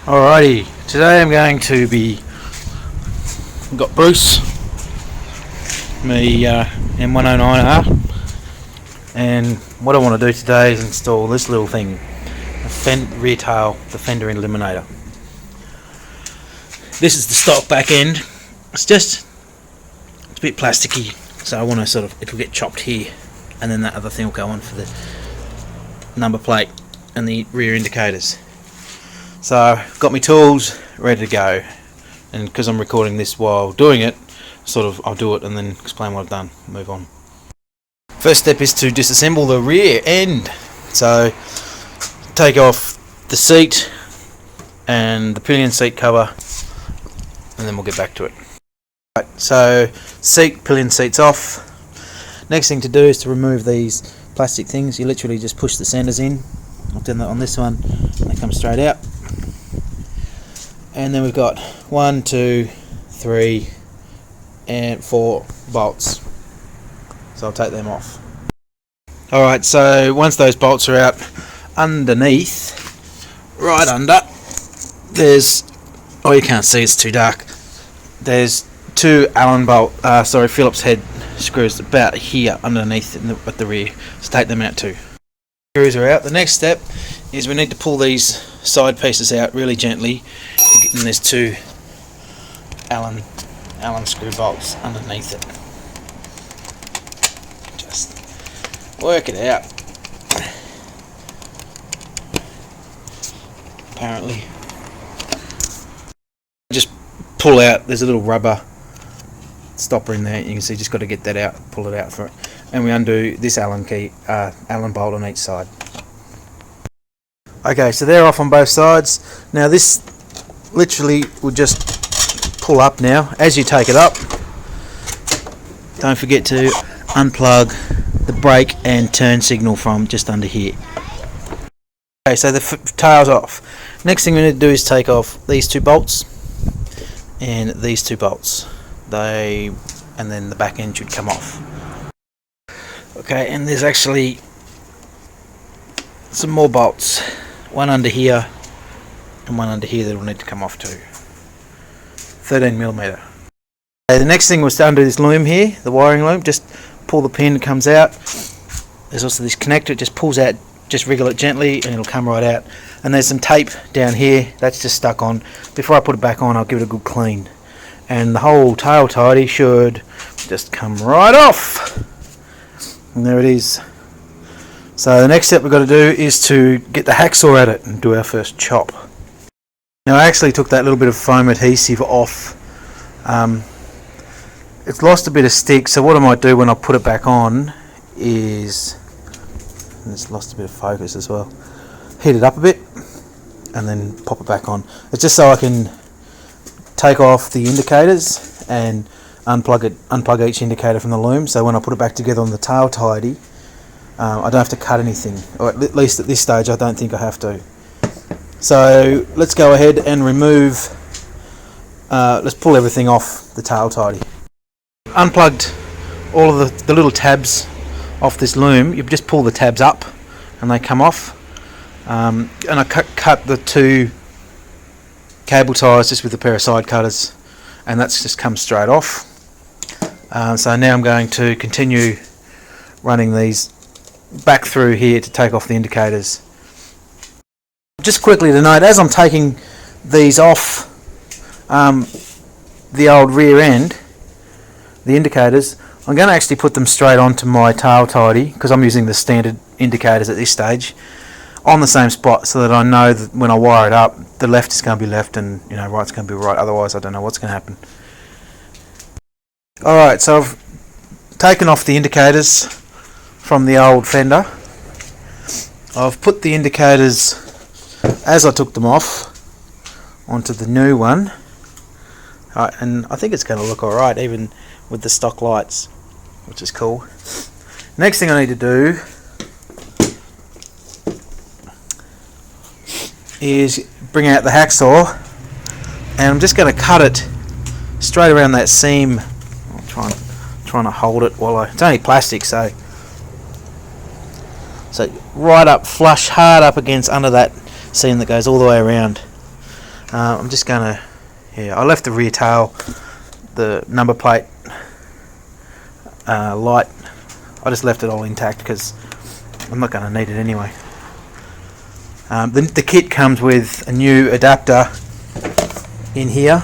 Alrighty, today I'm going to be, I've got Bruce, me M109R, and what I want to do today is install this little thing, the rear tail, the fender eliminator. This is the stock back end. It's a bit plasticky, so I want to it'll get chopped here, and then that other thing will go on for the number plate and the rear indicators. So I've got my tools ready to go, and because I'm recording this while doing it, I'll do it and then explain what I've done, move on. First step is to disassemble the rear end. So take off the seat and the pillion seat cover, and then we'll get back to it. Right, so pillion seat's off. Next thing to do is to remove these plastic things. You literally just push the centers in. I've done that on this one, and they come straight out. And then we've got 1, 2, 3 and 4 bolts, so I'll take them off. Alright, so once those bolts are out, underneath, right under, there's, oh, you can't see, it's too dark, there's 2 Phillips head screws about here underneath at the rear, so take them out too. Screws are out. The next step is we need to pull these side pieces out really gently, and there's 2 Allen screw bolts underneath it. Just work it out. Apparently, just pull out. There's a little rubber stopper in there. You can see, just got to get that out, pull it out for it, and we undo this Allen bolt on each side. Okay, so they're off on both sides. Now this literally will just pull up now. As you take it up, don't forget to unplug the brake and turn signal from just under here. Okay, so the tail's off. Next thing we need to do is take off these 2 bolts and these 2 bolts. And then the back end should come off. Okay, and there's actually some more bolts. One under here and one under here that will need to come off too. 13mm. Okay, the next thing was to undo this loom here, the wiring loom. Just pull the pin, it comes out. There's also this connector, it just pulls out, just wriggle it gently and it'll come right out. And there's some tape down here that's just stuck on. Before I put it back on, I'll give it a good clean. And the whole tail tidy should just come right off. And there it is. So the next step we've got to do is to get the hacksaw at it and do our first chop. Now I actually took that little bit of foam adhesive off. It's lost a bit of stick, so what I might do when I put it back on is, and it's lost a bit of focus as well, heat it up a bit and then pop it back on. It's just so I can take off the indicators and unplug each indicator from the loom, so when I put it back together on the tail tidy, I don't have to cut anything, or at least at this stage I don't think I have to. So let's go ahead and remove, let's pull everything off the tail tidy. Unplugged all of the little tabs off this loom. You just pull the tabs up and they come off, and I cut the 2 cable ties just with a pair of side cutters, and that's just come straight off. So now I'm going to continue running these back through here to take off the indicators. Just quickly to note, as I'm taking these off the old rear end, the indicators, I'm going to actually put them straight onto my tail tidy, because I'm using the standard indicators at this stage, on the same spot, so that I know that when I wire it up, the left is going to be left and right's going to be right. Otherwise I don't know what's going to happen. Alright, so I've taken off the indicators from the old fender. I've put the indicators, as I took them off, onto the new one. And I think it's going to look alright even with the stock lights, which is cool. Next thing I need to do is bring out the hacksaw, and I'm just going to cut it straight around that seam. I'm trying to hold it while it's only plastic, so right up flush, hard up against under that seam that goes all the way around. I'm just gonna, I left the rear tail, the number plate light, I just left it all intact because I'm not going to need it anyway. The kit comes with a new adapter in here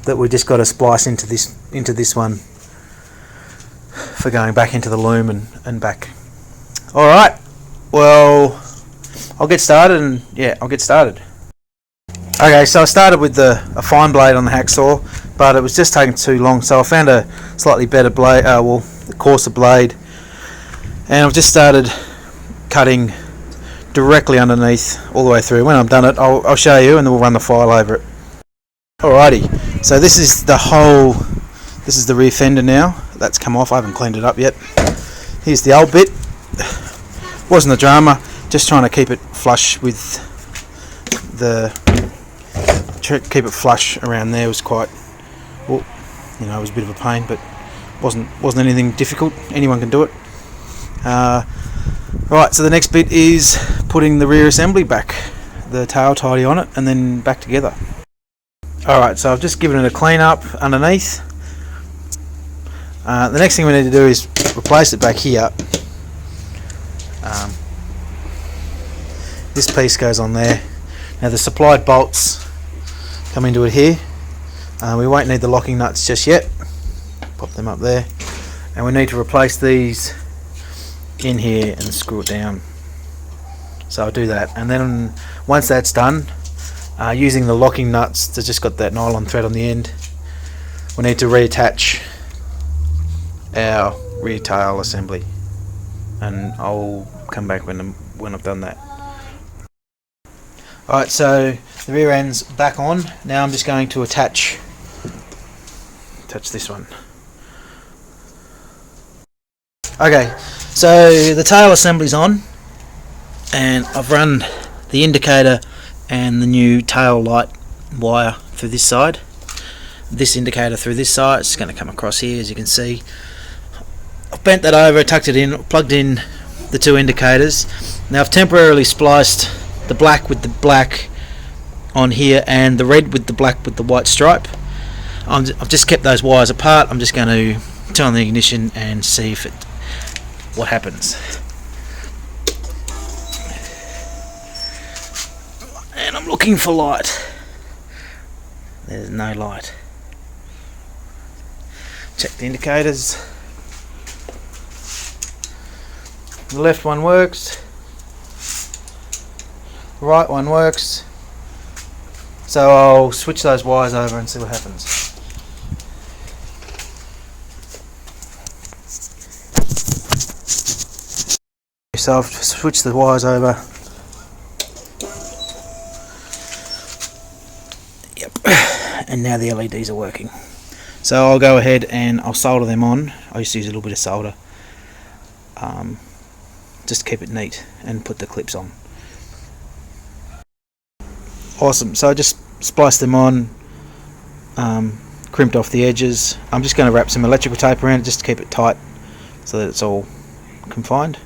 that we just got to splice into this one for going back into the loom and back. Alright, well, I'll get started Okay, so I started with a fine blade on the hacksaw, but it was just taking too long, so I found a slightly better blade, a coarser blade, and I've just started cutting directly underneath all the way through. When I'm done it, I'll show you, and then we'll run the file over it. Alrighty, so this is the rear fender now. That's come off, I haven't cleaned it up yet. Here's the old bit. Wasn't a drama, just trying to keep it flush with keep it flush around there was quite, well, it was a bit of a pain, but wasn't anything difficult. Anyone can do it. Right, so the next bit is putting the rear assembly back, the tail tidy on it, and then back together. Alright, so I've just given it a clean up underneath. The next thing we need to do is replace it back here. This piece goes on there. Now the supplied bolts come into it here. We won't need the locking nuts just yet. Pop them up there. And we need to replace these in here and screw it down. So I'll do that. And then once that's done, using the locking nuts that's just got that nylon thread on the end, we need to reattach our rear tail assembly. And I'll come back when I've done that. Alright, so the rear end's back on. Now I'm just going to attach this one. Okay, so the tail assembly's on, and I've run the indicator and the new tail light wire through this side. This indicator through this side. It's going to come across here, as you can see. I've bent that over, tucked it in, plugged in the two indicators. Now I've temporarily spliced the black with the black on here and the red with the black with the white stripe. I've just kept those wires apart. I'm just going to turn on the ignition and see what happens. And I'm looking for light. There's no light. Check the indicators. The left one works. The right one works. So I'll switch those wires over and see what happens. So I've switched the wires over. Yep. And now the LEDs are working. So I'll go ahead and I'll solder them on. I used to use a little bit of solder. Just to keep it neat and put the clips on. Awesome, so I just spliced them on, crimped off the edges. I'm just going to wrap some electrical tape around it just to keep it tight so that it's all confined.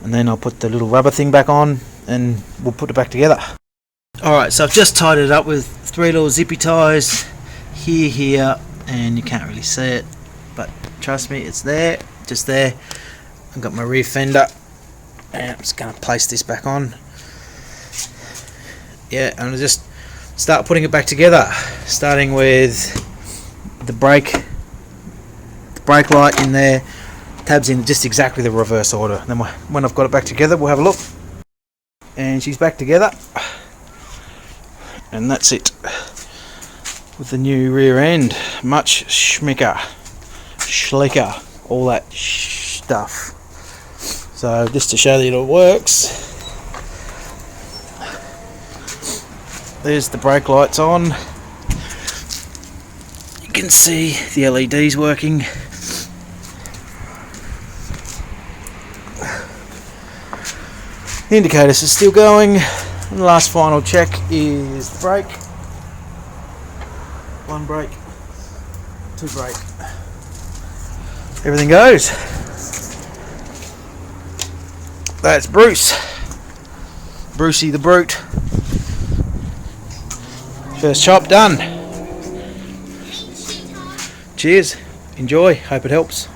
And then I'll put the little rubber thing back on and we'll put it back together. Alright, so I've just tied it up with 3 little zippy ties here, and you can't really see it, but trust me, it's there, just there. I've got my rear fender, and I'm just going to place this back on. Yeah, I'm going to just start putting it back together, starting with the brake light in there, tabs in just exactly the reverse order. Then when I've got it back together, we'll have a look. And she's back together, and that's it with the new rear end. Much schmicker, schlicker, all that stuff. So just to show that it all works, there's the brake lights on. You can see the LEDs working. The indicators are still going. And the last final check is the brake. 1 brake, 2 brake. Everything goes. That's Bruce. Brucey the Brute. First chop done. Cheers, enjoy, hope it helps.